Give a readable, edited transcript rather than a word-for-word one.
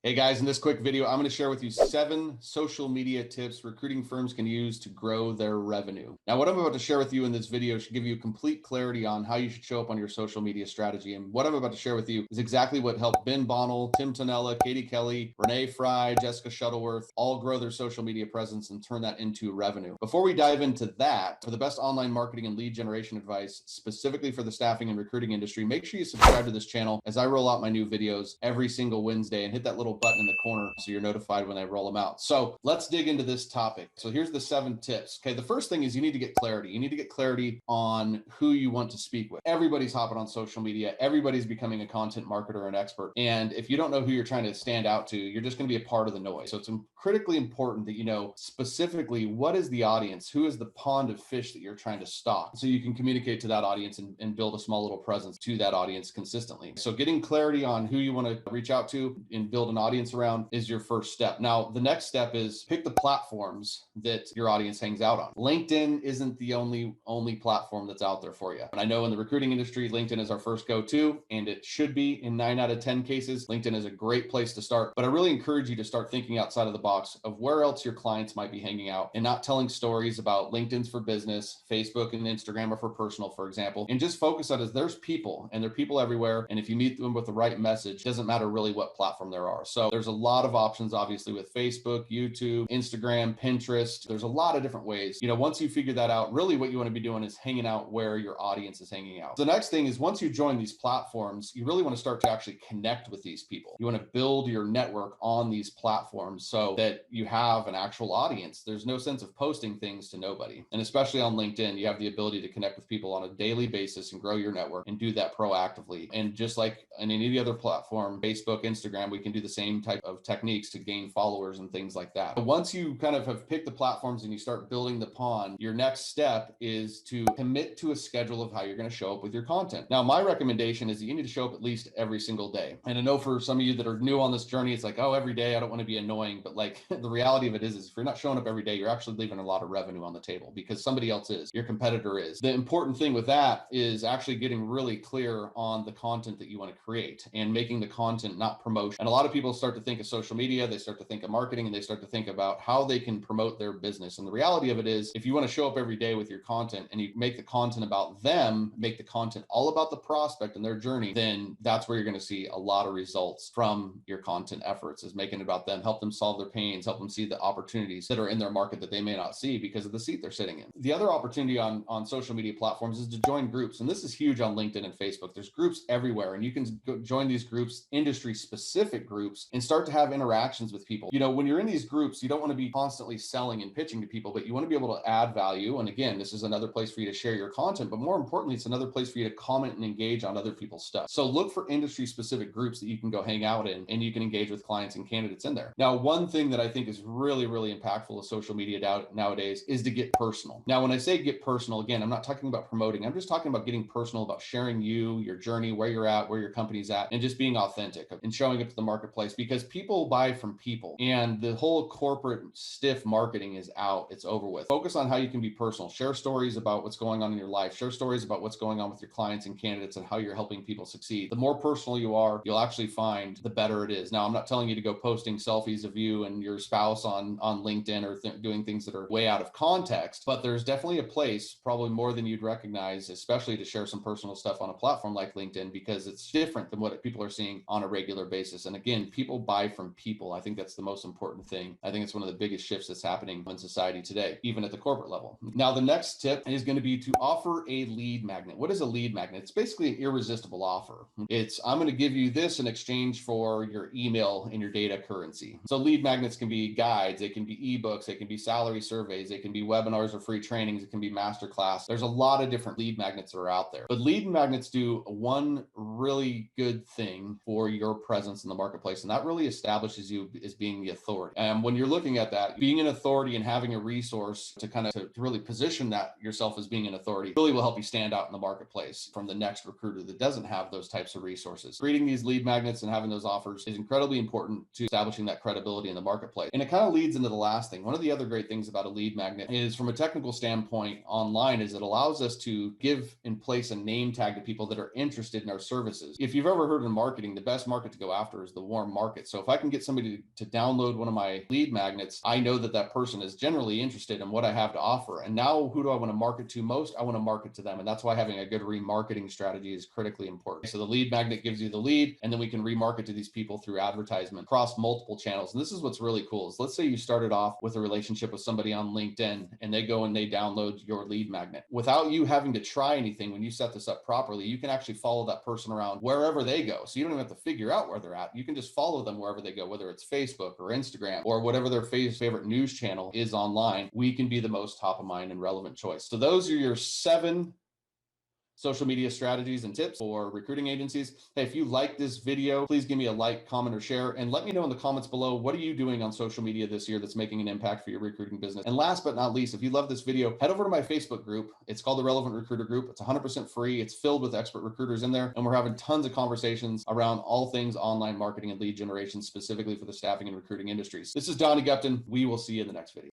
Hey guys, in this quick video, I'm going to share with you 7 social media tips recruiting firms can use to grow their revenue. Now, what I'm about to share with you in this video should give you complete clarity on how you should show up on your social media strategy. And what I'm about to share with you is exactly what helped Ben Bonnell, Tim Tonella, Katie Kelly, Renee Fry, Jessica Shuttleworth all grow their social media presence and turn that into revenue. Before we dive into that, for the best online marketing and lead generation advice, specifically for the staffing and recruiting industry, make sure you subscribe to this channel as I roll out my new videos every single Wednesday, and hit that little button in the corner so you're notified when I roll them out. So let's dig into this topic. So here's the 7 tips. Okay, the first thing is you need to get clarity. You need to get clarity on who you want to speak with. Everybody's hopping on social media. Everybody's becoming a content marketer and expert. And if you don't know who you're trying to stand out to, you're just going to be a part of the noise. So it's critically important that you know specifically what is the audience, who is the pond of fish that you're trying to stock, so you can communicate to that audience and build a small little presence to that audience consistently. So getting clarity on who you want to reach out to and build an audience around is your first step. Now, the next step is pick the platforms that your audience hangs out on. LinkedIn isn't the only platform that's out there for you. And I know in the recruiting industry, LinkedIn is our first go-to, and it should be in 9 out of 10 cases. LinkedIn is a great place to start, but I really encourage you to start thinking outside of the box of where else your clients might be hanging out and not telling stories about LinkedIn's for business, Facebook and Instagram are for personal, for example, and just focus on is there's people and there are people everywhere. And if you meet them with the right message, doesn't matter really what platform there are. So there's a lot of options, obviously, with Facebook, YouTube, Instagram, Pinterest. There's a lot of different ways. Once you figure that out, really what you want to be doing is hanging out where your audience is hanging out. The next thing is once you join these platforms, you really want to start to actually connect with these people. You want to build your network on these platforms so that you have an actual audience. There's no sense of posting things to nobody. And especially on LinkedIn, you have the ability to connect with people on a daily basis and grow your network and do that proactively. And just like in any other platform, Facebook, Instagram, we can do the same type of techniques to gain followers and things like that. But once you kind of have picked the platforms and you start building the pond, your next step is to commit to a schedule of how you're going to show up with your content. Now, my recommendation is that you need to show up at least every single day. And I know for some of you that are new on this journey, it's like, oh, every day, I don't want to be annoying. But like the reality of it is if you're not showing up every day, you're actually leaving a lot of revenue on the table because somebody else is, your competitor is. The important thing with that is actually getting really clear on the content that you want to create and making the content not promotion. And a lot of people start to think of social media, they start to think of marketing, and they start to think about how they can promote their business. And the reality of it is, if you want to show up every day with your content and you make the content about them, make the content all about the prospect and their journey, then that's where you're going to see a lot of results from your content efforts, is making it about them, help them solve their pains, help them see the opportunities that are in their market that they may not see because of the seat they're sitting in. The other opportunity on social media platforms is to join groups. And this is huge on LinkedIn and Facebook. There's groups everywhere, and you can join these groups, industry specific groups, and start to have interactions with people. When you're in these groups, you don't want to be constantly selling and pitching to people, but you want to be able to add value. And again, this is another place for you to share your content, but more importantly, it's another place for you to comment and engage on other people's stuff. So look for industry specific groups that you can go hang out in, and you can engage with clients and candidates in there. Now, one thing that I think is really, really impactful of social media nowadays is to get personal. Now, when I say get personal, again, I'm not talking about promoting. I'm just talking about getting personal, about sharing you, your journey, where you're at, where your company's at, and just being authentic and showing up to the marketplace, because people buy from people, and the whole corporate stiff marketing is out. It's over with. Focus on how you can be personal. Share stories about what's going on in your life. Share stories about what's going on with your clients and candidates and how you're helping people succeed. The more personal you are, you'll actually find the better it is. Now, I'm not telling you to go posting selfies of you and your spouse on LinkedIn or doing things that are way out of context, but there's definitely a place, probably more than you'd recognize, especially to share some personal stuff on a platform like LinkedIn, because it's different than what people are seeing on a regular basis. And again, people buy from people. I think that's the most important thing. I think it's one of the biggest shifts that's happening in society today, even at the corporate level. Now, the next tip is going to be to offer a lead magnet. What is a lead magnet? It's basically an irresistible offer. I'm going to give you this in exchange for your email and your data currency. So lead magnets can be guides, they can be ebooks, they can be salary surveys, they can be webinars or free trainings, it can be masterclass. There's a lot of different lead magnets that are out there. But lead magnets do one really good thing for your presence in the marketplace, and that really establishes you as being the authority. And when you're looking at that, being an authority and having a resource to really position that yourself as being an authority really will help you stand out in the marketplace from the next recruiter that doesn't have those types of resources. Creating these lead magnets and having those offers is incredibly important to establishing that credibility in the marketplace. And it kind of leads into the last thing. One of the other great things about a lead magnet is, from a technical standpoint online, is it allows us to give and place a name tag to people that are interested in our services. If you've ever heard in marketing, the best market to go after is the warm market. So if I can get somebody to download one of my lead magnets, I know that that person is generally interested in what I have to offer. And now who do I want to market to most? I want to market to them. And that's why having a good remarketing strategy is critically important. So the lead magnet gives you the lead, and then we can remarket to these people through advertisement across multiple channels. And this is what's really cool is, let's say you started off with a relationship with somebody on LinkedIn and they go and they download your lead magnet. Without you having to try anything, when you set this up properly, you can actually follow that person around wherever they go. So you don't even have to figure out where they're at. You can just follow them wherever they go, whether it's Facebook or Instagram or whatever their favorite news channel is online. We can be the most top of mind and relevant choice. So those are your 7 social media strategies and tips for recruiting agencies. Hey, if you like this video, please give me a like, comment, or share, and let me know in the comments below, what are you doing on social media this year that's making an impact for your recruiting business? And last but not least, if you love this video, head over to my Facebook group. It's called the Relevant Recruiter Group. It's 100% free. It's filled with expert recruiters in there, and we're having tons of conversations around all things online marketing and lead generation, specifically for the staffing and recruiting industries. This is Donnie Gupton. We will see you in the next video.